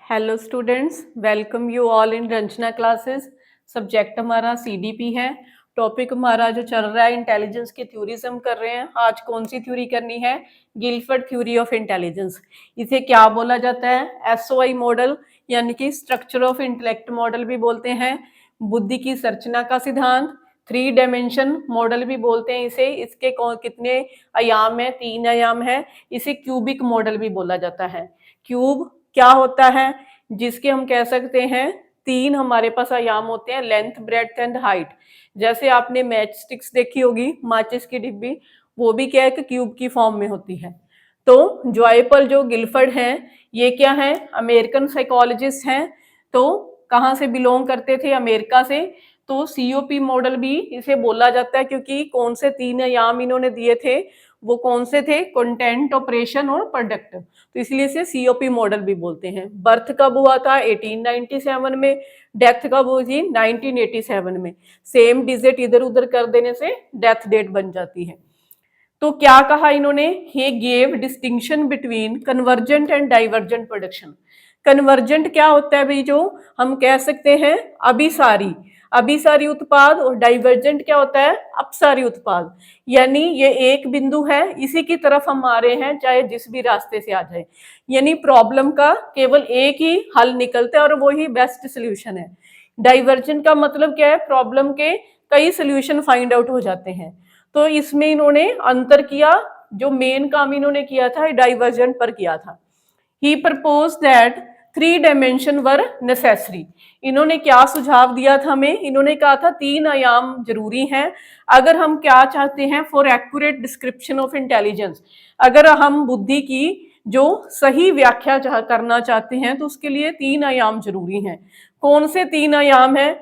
Hello students, welcome you all in Ranjana classes. Subject हमारा CDP है। Topic हमारा जो चल रहा है इंटेलिजेंस की थ्योरीज हम कर रहे हैं। आज कौन सी थ्योरी करनी है? Gilford theory of intelligence. इसे क्या बोला जाता है? एसओआई मॉडल यानी कि स्ट्रक्चर ऑफ इंटेलेक्ट मॉडल भी बोलते हैं। बुद्धि की संरचना का सिद्धांत, 3 डायमेंशन मॉडल भी बोलते हैं इसे। इसके कितने आयाम है? 3 आयाम है। इसे क्यूबिक मॉडल भी बोला जाता है। क्यूब क्या होता है? जिसके हम कह सकते हैं 3 हमारे पास आयाम होते हैं, लेंथ, ब्रेड्थ एंड हाइट। जैसे आपने मैच स्टिक्स देखी होगी, माचिस की डिब्बी, वो भी क्या है कि क्यूब की फॉर्म में होती है। तो जॉयपल जो गिलफर्ड हैं, ये क्या है? अमेरिकन साइकोलॉजिस्ट हैं। तो कहाँ से बिलोंग करते थे? अमेरिका से। तो सीओपी मॉडल भी इसे बोला जाता है, क्योंकि कौन से 3 आयाम इन्होंने दिए थे? वो कौन से थे? कंटेंट, ऑपरेशन और प्रोडक्ट। तो इसलिए इसे सीओपी मॉडल भी बोलते हैं। बर्थ कब हुआ था? 1897 में। डेथ कब हुई थी? 1987 में। सेम डिजिट इधर उधर कर देने से डेथ डेट बन जाती है। तो क्या कहा इन्होंने? He gave distinction between convergent and divergent production. Convergent क्या होता है भाई? जो हम कह सकते हैं अभिसारी, अभिसारी उत्पाद। और डाइवर्जेंट क्या होता है? अपसारी उत्पाद। यानी ये एक बिंदु है, इसी की तरफ हम आ रहे हैं, चाहे जिस भी रास्ते से आ जाए। यानी प्रॉब्लम का केवल एक ही हल निकलता है और वो ही बेस्ट सोल्यूशन है। डाइवर्जेंट का मतलब क्या है? प्रॉब्लम के कई सोल्यूशन फाइंड आउट हो जाते हैं। तो इसमें इन्होंने अंतर किया। जो मेन काम इन्होंने किया था डाइवर्जेंट पर किया था। He propose that 3 dimension were necessary. इन्होंने क्या सुझाव दिया था हमें? इन्होंने कहा था 3 आयाम जरूरी हैं अगर हम क्या चाहते हैं, for accurate description of intelligence. अगर हम बुद्धि की जो सही व्याख्या करना चाहते हैं तो उसके लिए 3 आयाम जरूरी हैं। कौन से 3 आयाम हैं?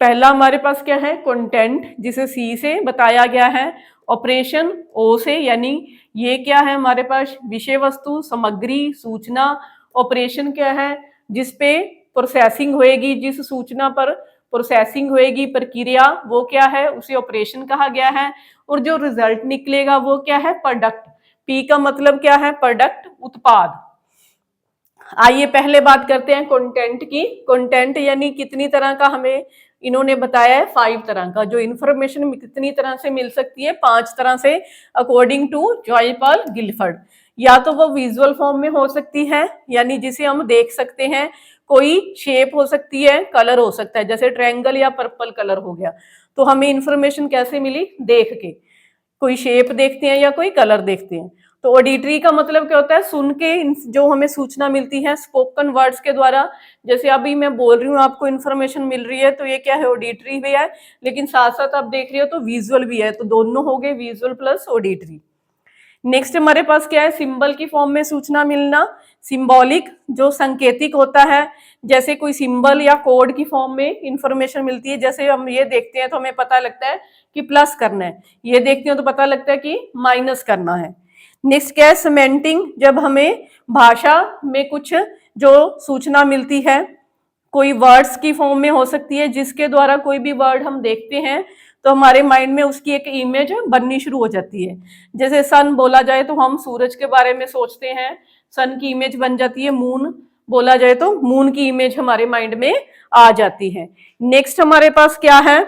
पहला हमारे पास क्या है? कंटेंट, जिसे सी से बताया गया है। ऑपरेशन, ओ से, यानी ये क्या है हमारे पास? विषय वस्तु, सामग्री, सूचना। ऑपरेशन क्या है? जिस पे प्रोसेसिंग होएगी, जिस सूचना पर प्रोसेसिंग होएगी, प्रक्रिया, वो क्या है? उसे ऑपरेशन कहा गया है। और जो रिजल्ट निकलेगा वो क्या है? प्रोडक्ट। पी का मतलब क्या है? प्रोडक्ट, उत्पाद। आइए पहले बात करते हैं कंटेंट की। कंटेंट यानी कितनी तरह का हमें इन्होंने बताया है? 5 तरह का। जो इंफॉर्मेशन कितनी तरह से मिल सकती है? 5 तरह से, अकॉर्डिंग टू जॉयपल गिलफर्ड। या तो वो विजुअल फॉर्म में हो सकती है, यानी जिसे हम देख सकते हैं। कोई शेप हो सकती है, कलर हो सकता है, जैसे ट्रायंगल या पर्पल कलर हो गया। तो हमें इंफॉर्मेशन कैसे मिली? देख के। कोई शेप देखते हैं या कोई कलर देखते हैं। तो ऑडिटरी का मतलब क्या होता है? सुन के जो हमें सूचना मिलती है स्पोकन वर्ड्स के द्वारा। जैसे अभी मैं बोल रही हूँ, आपको इन्फॉर्मेशन मिल रही है, तो ये क्या है? ऑडिटरी भी है, लेकिन साथ साथ आप देख रहे हो तो विजुअल भी है। तो दोनों हो गए, विजुअल प्लस ऑडिटरी। नेक्स्ट हमारे पास क्या है? सिंबल की फॉर्म में सूचना मिलना। सिंबॉलिक, जो संकेतिक होता है, जैसे कोई सिंबल या कोड की फॉर्म में इंफॉर्मेशन मिलती है। जैसे हम ये देखते हैं तो हमें पता लगता है कि प्लस करना है, ये देखते हैं तो पता लगता है कि माइनस करना है। नेक्स्ट क्या है? सीमेंटिंग, जब हमें भाषा में कुछ जो सूचना मिलती है, कोई वर्ड्स की फॉर्म में हो सकती है, जिसके द्वारा कोई भी वर्ड हम देखते हैं तो हमारे माइंड में उसकी एक इमेज बननी शुरू हो जाती है। जैसे सन बोला जाए तो हम सूरज के बारे में सोचते हैं, सन की इमेज बन जाती है। मून बोला जाए तो मून की इमेज हमारे माइंड में आ जाती है। नेक्स्ट हमारे पास क्या है?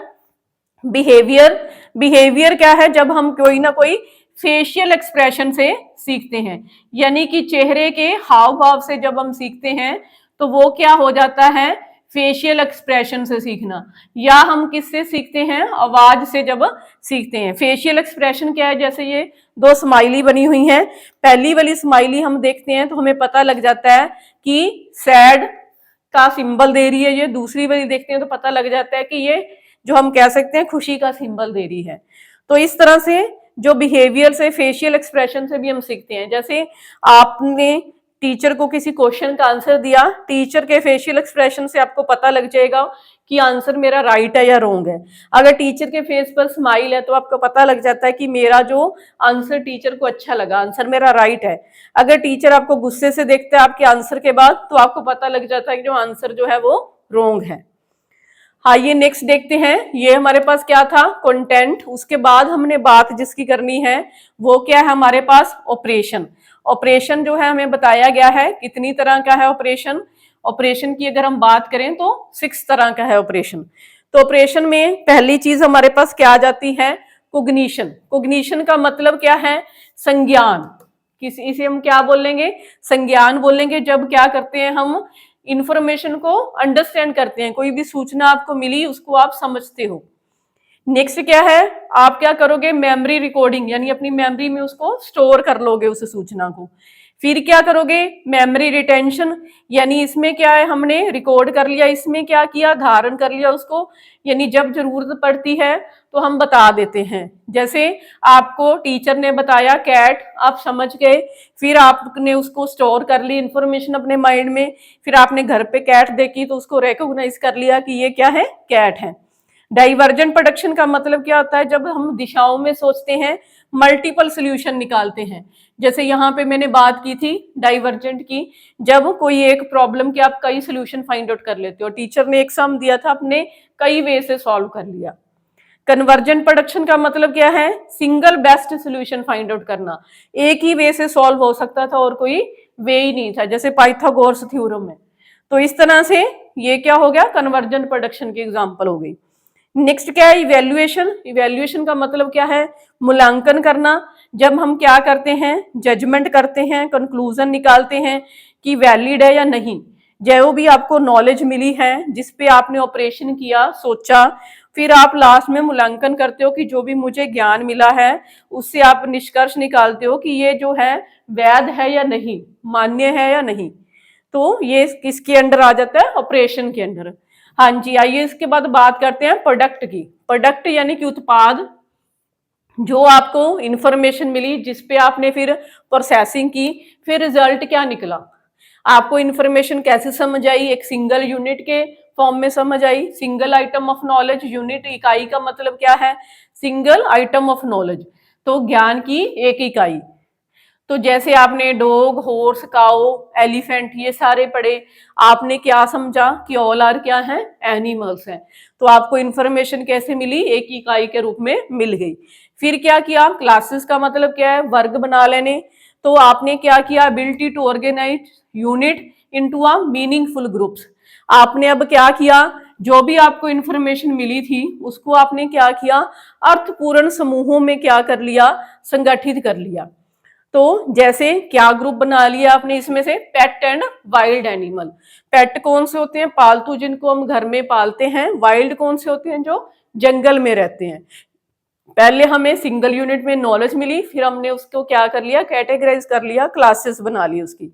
बिहेवियर। बिहेवियर क्या है? जब हम कोई ना कोई फेशियल एक्सप्रेशन से सीखते हैं, यानी कि चेहरे के हाव भाव से जब हम सीखते हैं तो वो क्या हो जाता है? फेशियल एक्सप्रेशन से सीखना। या हम किससे सीखते हैं? आवाज से जब सीखते हैं। फेशियल एक्सप्रेशन क्या है? जैसे ये 2 स्माइली बनी हुई हैं, पहली वाली स्माइली हम देखते हैं तो हमें पता लग जाता है कि सैड का सिंबल दे रही है। ये दूसरी वाली देखते हैं तो पता लग जाता है कि ये जो हम कह सकते हैं खुशी का सिंबल दे रही है। तो इस तरह से जो बिहेवियर से, फेशियल एक्सप्रेशन से भी हम सीखते हैं। जैसे आपने टीचर को किसी क्वेश्चन का आंसर दिया, टीचर के फेशियल एक्सप्रेशन से आपको पता लग जाएगा कि आंसर मेरा राइट है या रॉन्ग है। अगर टीचर के फेस पर स्माइल है तो आपको पता लग जाता है कि मेरा जो आंसर टीचर को अच्छा लगा, आंसर मेरा राइट है। अगर टीचर आपको गुस्से से देखते हैं आपके आंसर के बाद, तो आपको पता लग जाता है कि जो आंसर जो है वो रॉन्ग है। आइए नेक्स्ट देखते हैं। ये हमारे पास क्या था? कंटेंट। उसके बाद हमने बात जिसकी करनी है वो क्या है हमारे पास? ऑपरेशन। ऑपरेशन जो है हमें बताया गया है कितनी तरह का है ऑपरेशन। ऑपरेशन की अगर हम बात करें तो 6 तरह का है ऑपरेशन। तो ऑपरेशन में पहली चीज हमारे पास क्या आ जाती है, कोग्निशन। कोग्निशन का मतलब क्या है, संज्ञान। इसे हम क्या बोलेंगे, संज्ञान बोलेंगे। जब क्या करते हैं हम इंफॉर्मेशन को अंडरस्टैंड करते हैं, कोई भी सूचना आपको मिली उसको आप समझते हो। नेक्स्ट क्या है, आप क्या करोगे, मेमोरी रिकॉर्डिंग, यानी अपनी मेमोरी में उसको स्टोर कर लोगे उस सूचना को। फिर क्या करोगे, मेमोरी रिटेंशन, यानी इसमें क्या है, हमने रिकॉर्ड कर लिया, इसमें क्या किया, धारण कर लिया उसको, यानी जब जरूरत पड़ती है तो हम बता देते हैं। जैसे आपको टीचर ने बताया कैट, आप समझ गए, फिर आपने उसको स्टोर कर ली इंफॉर्मेशन अपने माइंड में, फिर आपने घर पे कैट देखी तो उसको रिकॉग्नाइज कर लिया कि ये क्या है, कैट है। डाइवर्जेंट प्रोडक्शन का मतलब क्या होता है, जब हम दिशाओं में सोचते हैं, मल्टीपल सोल्यूशन निकालते हैं। जैसे यहाँ पे मैंने बात की थी डाइवर्जेंट की, जब कोई एक प्रॉब्लम के आप कई सोल्यूशन फाइंड आउट कर लेते हो, टीचर ने एक सम दिया था, आपने कई वे से सॉल्व कर लिया। कन्वर्जेंट प्रोडक्शन का मतलब क्या है, single best solution find out करना, एक ही वे से सॉल्व हो सकता था और कोई वे ही नहीं था, जैसे पाइथागोरस थ्योरम है। तो इस तरह से ये क्या हो गया, कन्वर्जेंट प्रोडक्शन की एग्जांपल हो गई। नेक्स्ट क्या है, इवेल्युएशन। इवेल्युएशन का मतलब क्या है, मूल्यांकन करना। जब हम क्या करते हैं, जजमेंट करते हैं, कंक्लूजन निकालते हैं कि वैलिड है या नहीं। जो भी आपको नॉलेज मिली है, जिस पे आपने ऑपरेशन किया, सोचा, फिर आप लास्ट में मूल्यांकन करते हो कि जो भी मुझे ज्ञान मिला है उससे आप निष्कर्ष निकालते हो कि ये जो है वैध है या नहीं, मान्य है या नहीं। तो ये किसके अंडर आ जाता है, ऑपरेशन के अंडर। हाँ जी, आइए इसके बाद बात करते हैं प्रोडक्ट की। प्रोडक्ट यानी कि उत्पाद, जो आपको इंफॉर्मेशन मिली, जिसपे आपने फिर प्रोसेसिंग की, फिर रिजल्ट क्या निकला। आपको इंफॉर्मेशन कैसे समझ आई, एक सिंगल यूनिट के फॉर्म में समझ आई, single item of knowledge. Unit इकाई का मतलब क्या है, सिंगल आइटम ऑफ नॉलेज, तो ज्ञान की एक इकाई। तो जैसे आपने डॉग, हॉर्स, काउ, एलिफेंट ये सारे पढ़े, आपने क्या समझा कि ऑल आर क्या है, एनिमल्स हैं। तो आपको इंफॉर्मेशन कैसे मिली, एक इकाई के रूप में मिल गई। फिर क्या किया, क्लासेस का मतलब क्या है, वर्ग बना लेने। तो आपने क्या किया, ability to organise unit into a meaningful groups. आपने अब क्या किया, जो भी आपको इंफॉर्मेशन मिली थी उसको आपने क्या किया, अर्थपूर्ण समूहों में क्या कर लिया, संगठित कर लिया। तो जैसे क्या ग्रुप बना लिया आपने, इसमें से पेट एंड वाइल्ड एनिमल। पेट कौन से होते हैं, पालतू, जिनको हम घर में पालते हैं। वाइल्ड कौन से होते हैं, जो जंगल में रहते हैं। पहले हमें सिंगल यूनिट में नॉलेज मिली, फिर हमने उसको क्या कर लिया, कैटेगराइज कर लिया, क्लासेस बना ली उसकी।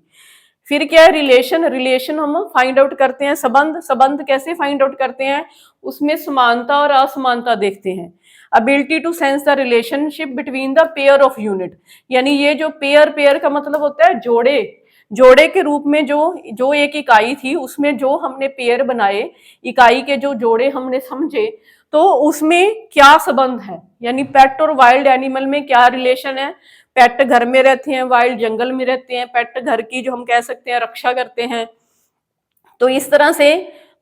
फिर क्या है, रिलेशन। रिलेशन हम फाइंड आउट करते हैं, संबंध। संबंध कैसे फाइंड आउट करते हैं, उसमें समानता और असमानता देखते हैं। Ability to sense the relationship between the pair of unit, यानी ये जो पेयर, पेयर का मतलब होता है जोड़े। जोड़े के रूप में जो एक इकाई थी उसमें जो हमने पेयर बनाए, इकाई के जो जोड़े हमने समझे, तो उसमें क्या संबंध है, यानी पेट और वाइल्ड एनिमल में क्या रिलेशन है। पेट घर में रहते हैं, वाइल्ड जंगल में रहते हैं। पेट घर की जो हम कह सकते हैं रक्षा करते हैं। तो इस तरह से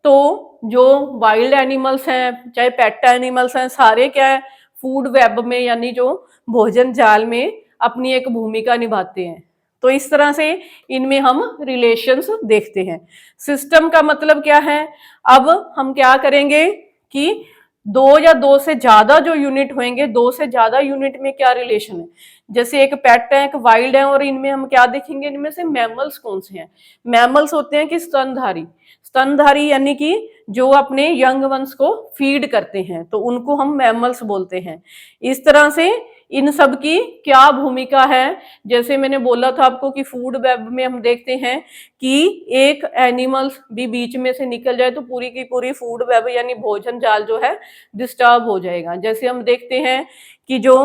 तो जो वाइल्ड एनिमल्स हैं, चाहे पेट एनिमल्स हैं, सारे क्या है, फूड वेब में, यानी जो भोजन जाल में अपनी एक भूमिका निभाते हैं। तो इस तरह से इनमें हम रिलेशंस देखते हैं। सिस्टम का मतलब क्या है, अब हम क्या करेंगे कि दो या दो से ज्यादा जो यूनिट होंगे, दो से ज्यादा यूनिट में क्या रिलेशन है। जैसे एक पेट है, एक वाइल्ड है, और इनमें हम क्या देखेंगे, इनमें से मैमल्स कौन से हैं। मैमल्स होते हैं कि स्तनधारी। स्तनधारी यानी कि जो अपने यंग वंस को फीड करते हैं, तो उनको हम मैमल्स बोलते हैं। इस तरह से इन सब की क्या भूमिका है। जैसे मैंने बोला था आपको कि फूड वेब में हम देखते हैं कि एक एनिमल्स भी बीच में से निकल जाए तो पूरी की पूरी फूड वेब यानी भोजन जाल जो है डिस्टर्ब हो जाएगा। जैसे हम देखते हैं कि जो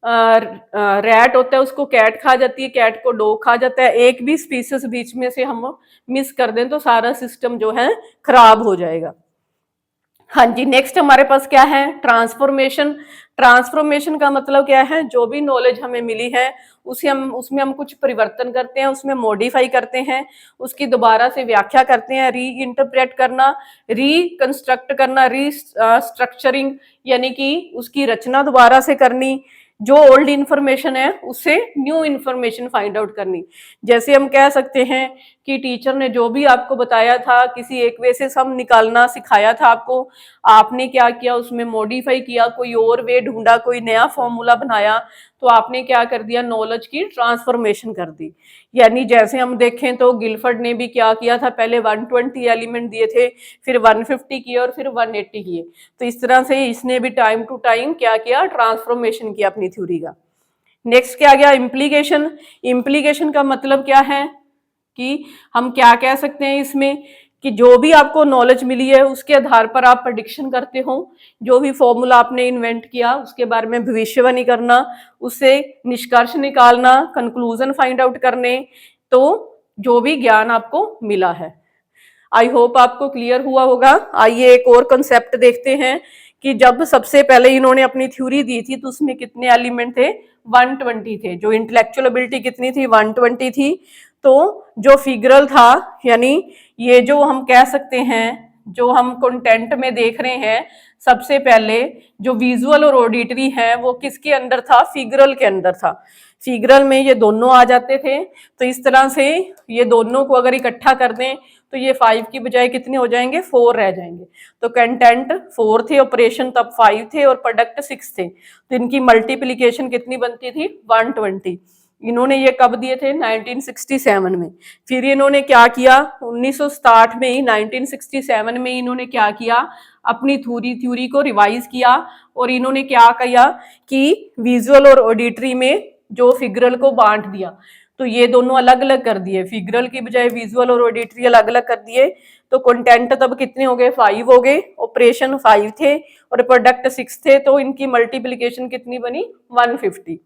रैट होता है उसको कैट खा जाती है, कैट को डॉग खा जाता है। एक भी स्पीसीज बीच में से हम मिस कर दें तो सारा सिस्टम जो है खराब हो जाएगा। हाँ जी, नेक्स्ट हमारे पास क्या है, ट्रांसफॉर्मेशन। ट्रांसफॉर्मेशन का मतलब क्या है, जो भी नॉलेज हमें मिली है उसमें हम कुछ परिवर्तन करते हैं, उसमें मॉडिफाई करते हैं, उसकी दोबारा से व्याख्या करते हैं, री इंटरप्रेट करना, रिकंस्ट्रक्ट करना, रीस्ट्रक्चरिंग यानी कि उसकी रचना दोबारा से करनी, जो ओल्ड इंफॉर्मेशन है उससे न्यू इंफॉर्मेशन फाइंड आउट करनी। जैसे हम कह सकते हैं कि टीचर ने जो भी आपको बताया था, किसी एक वे से सम निकालना सिखाया था आपको, आपने क्या किया, उसमें मॉडिफाई किया, कोई और वे ढूंढा, कोई नया फॉर्मूला बनाया, तो आपने क्या कर दिया, नॉलेज की ट्रांसफॉर्मेशन कर दी। यानी जैसे हम देखें तो गिलफर्ड ने भी क्या किया था, पहले 120 एलिमेंट दिए थे, फिर 150 किए और फिर 180 किए। तो इस तरह से इसने भी टाइम टू टाइम क्या किया, ट्रांसफॉर्मेशन किया अपनी थ्योरी का। नेक्स्ट क्या गया, इम्प्लीकेशन। इम्प्लीकेशन का मतलब क्या है कि हम क्या कह सकते हैं इसमें कि जो भी आपको नॉलेज मिली है उसके आधार पर आप प्रेडिक्शन करते हो, जो भी फॉर्मूला आपने इन्वेंट किया उसके बारे में भविष्यवाणी करना, उससे निष्कर्ष निकालना, कंक्लूजन फाइंड आउट करने, तो जो भी ज्ञान आपको मिला है। आई होप आपको क्लियर हुआ होगा। आइए एक और कंसेप्ट देखते हैं कि जब सबसे पहले इन्होंने अपनी थ्योरी दी थी तो उसमें कितने एलिमेंट थे, 120 थे। जो इंटेलेक्चुअल एबिलिटी कितनी थी, 120 थी। तो जो फिगरल था, यानी ये जो हम कह सकते हैं, जो हम कंटेंट में देख रहे हैं, सबसे पहले जो विजुअल और ऑडिटरी है वो किसके अंदर था, फिगरल के अंदर था। फिगरल में ये दोनों आ जाते थे। तो इस तरह से ये दोनों को अगर इकट्ठा कर दें तो ये 5 की बजाय कितने हो जाएंगे, 4 रह जाएंगे। तो कंटेंट 4 थे, ऑपरेशन तब 5 थे और प्रोडक्ट 6 थे। तो इनकी मल्टीप्लीकेशन कितनी बनती थी, 120। इन्होंने ये कब दिए थे, 1967 में। फिर इन्होंने क्या किया, 1960 में ही, 1967 में इन्होंने क्या किया, अपनी थ्योरी को रिवाइज किया और इन्होंने क्या किया कि विजुअल और ऑडिटरी में जो फिगरल को बांट दिया। तो ये दोनों अलग अलग कर दिए, फिगरल की बजाय विजुअल और ऑडिटरी अलग अलग कर दिए। तो कंटेंट तब कितने हो गए, 5 हो गए, ऑपरेशन 5 थे और प्रोडक्ट 6 थे। तो इनकी मल्टीप्लीकेशन कितनी बनी, 150।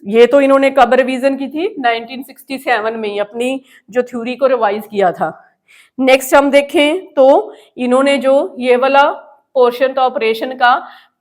ये तो इन्होंने कब रिवीजन की थी, 1967 में ही अपनी जो थ्योरी को रिवाइज किया था। नेक्स्ट हम देखें तो इन्होंने जो ये वाला पोर्शन था ऑपरेशन का,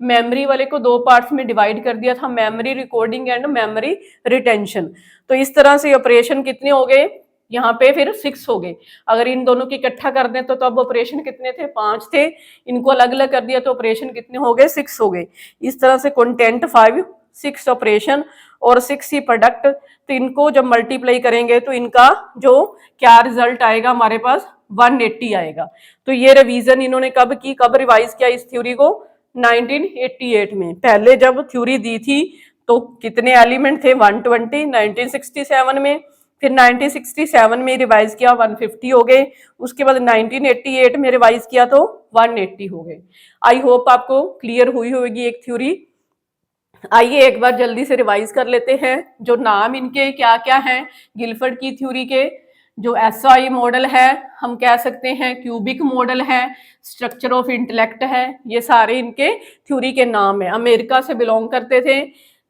मेमोरी वाले को 2 पार्ट्स में डिवाइड कर दिया था, memory recording and memory retention. तो इस तरह से ऑपरेशन कितने हो गए, यहाँ पे फिर 6 हो गए। अगर इन दोनों की इकट्ठा कर दें तो तब ऑपरेशन कितने थे, 5 थे। इनको अलग अलग कर दिया तो ऑपरेशन कितने हो गए, 6 हो गए। इस तरह से कंटेंट 5, 6 ऑपरेशन और 6 ही प्रोडक्ट। तो इनको जब मल्टीप्लाई करेंगे तो इनका जो क्या रिजल्ट आएगा हमारे पास, 180 आएगा। तो ये रिवीजन इन्होंने कब की, कब रिवाइज किया इस थ्योरी को, 1988 में। पहले जब थ्योरी दी थी तो कितने एलिमेंट थे, 120, 1967 में। फिर 1967 में रिवाइज किया, 150 हो गए। उसके बाद 1988 में रिवाइज किया तो 180 हो गए। आई होप आपको क्लियर हुई होगी एक थ्योरी। आइए एक बार जल्दी से रिवाइज कर लेते हैं। जो नाम इनके क्या क्या हैं, गिलफर्ड की थ्योरी के, जो एसआई मॉडल है, हम कह सकते हैं क्यूबिक मॉडल है, स्ट्रक्चर ऑफ इंटेलेक्ट है, ये सारे इनके थ्योरी के नाम है। अमेरिका से बिलोंग करते थे।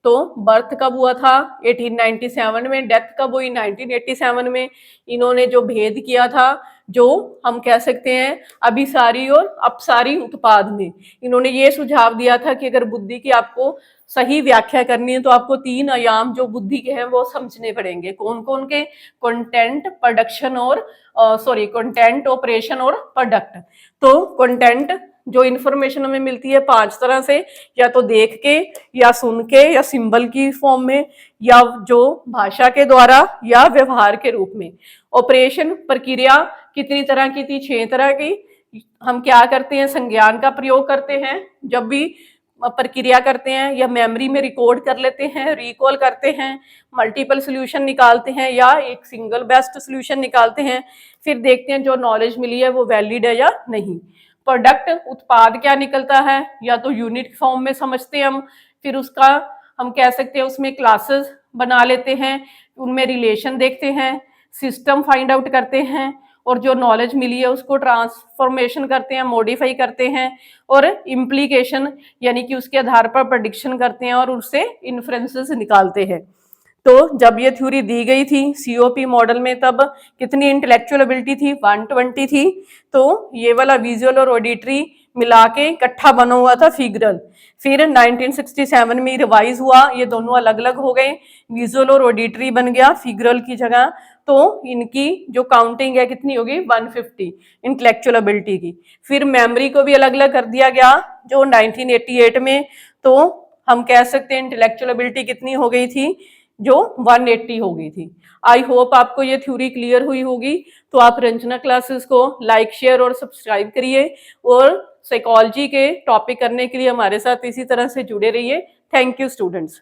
तो बर्थ कब हुआ था, 1897 में। डेथ कब हुई, 1987 में। इन्होंने जो भेद किया था, जो हम कह सकते हैं अभिसारी और अपसारी उत्पाद में, इन्होंने ये सुझाव दिया था कि अगर बुद्धि की आपको सही व्याख्या करनी है तो आपको 3 आयाम जो बुद्धि के हैं वो समझने पड़ेंगे। कौन कौन के, कंटेंट, प्रोडक्शन और कंटेंट, ऑपरेशन और प्रोडक्ट। तो कंटेंट जो इंफॉर्मेशन हमें मिलती है 5 तरह से, या तो देख के, या सुन के, या सिंबल की फॉर्म में, या जो भाषा के द्वारा, या व्यवहार के रूप में। ऑपरेशन, प्रक्रिया कितनी तरह की थी, 6 तरह की। हम क्या करते हैं, संज्ञान का प्रयोग करते हैं जब भी प्रक्रिया करते हैं, या मेमोरी में रिकॉर्ड कर लेते हैं, रिकॉल करते हैं, मल्टीपल सोल्यूशन निकालते हैं, या एक सिंगल बेस्ट सोल्यूशन निकालते हैं। फिर देखते हैं जो नॉलेज मिली है वो वैलिड है या नहीं। प्रोडक्ट, उत्पाद क्या निकलता है, या तो यूनिट फॉर्म में समझते हैं हम, फिर उसका हम कह सकते हैं उसमें क्लासेस बना लेते हैं, उनमें रिलेशन देखते हैं, सिस्टम फाइंड आउट करते हैं, और जो नॉलेज मिली है उसको ट्रांसफॉर्मेशन करते हैं, मॉडिफाई करते हैं, और इम्प्लीकेशन यानी कि उसके आधार पर प्रेडिक्शन करते हैं और उससे इन्फ्रेंसेस निकालते हैं। तो जब ये थ्योरी दी गई थी सीओपी मॉडल में, तब कितनी इंटेलेक्चुअल एबिलिटी थी, 120 थी। तो ये वाला विजुअल और ऑडिटरी मिला के इकट्ठा बना हुआ था फिगरल। फिर 1967 में रिवाइज हुआ, ये दोनों अलग अलग हो गए, विजुअल और ऑडिटरी बन गया फिगरल की जगह। तो इनकी जो काउंटिंग है कितनी होगी, 150 इंटेलेक्चुअल एबिलिटी की। फिर मेमोरी को भी अलग अलग कर दिया गया जो 1988 में। तो हम कह सकते हैं इंटेलेक्चुअल एबिलिटी कितनी हो गई थी, जो 180 हो गई थी। आई होप आपको ये थ्योरी क्लियर हुई होगी। तो आप रंजना क्लासेस को लाइक, शेयर और सब्सक्राइब करिए और साइकोलॉजी के टॉपिक करने के लिए हमारे साथ इसी तरह से जुड़े रहिए। Thank you students.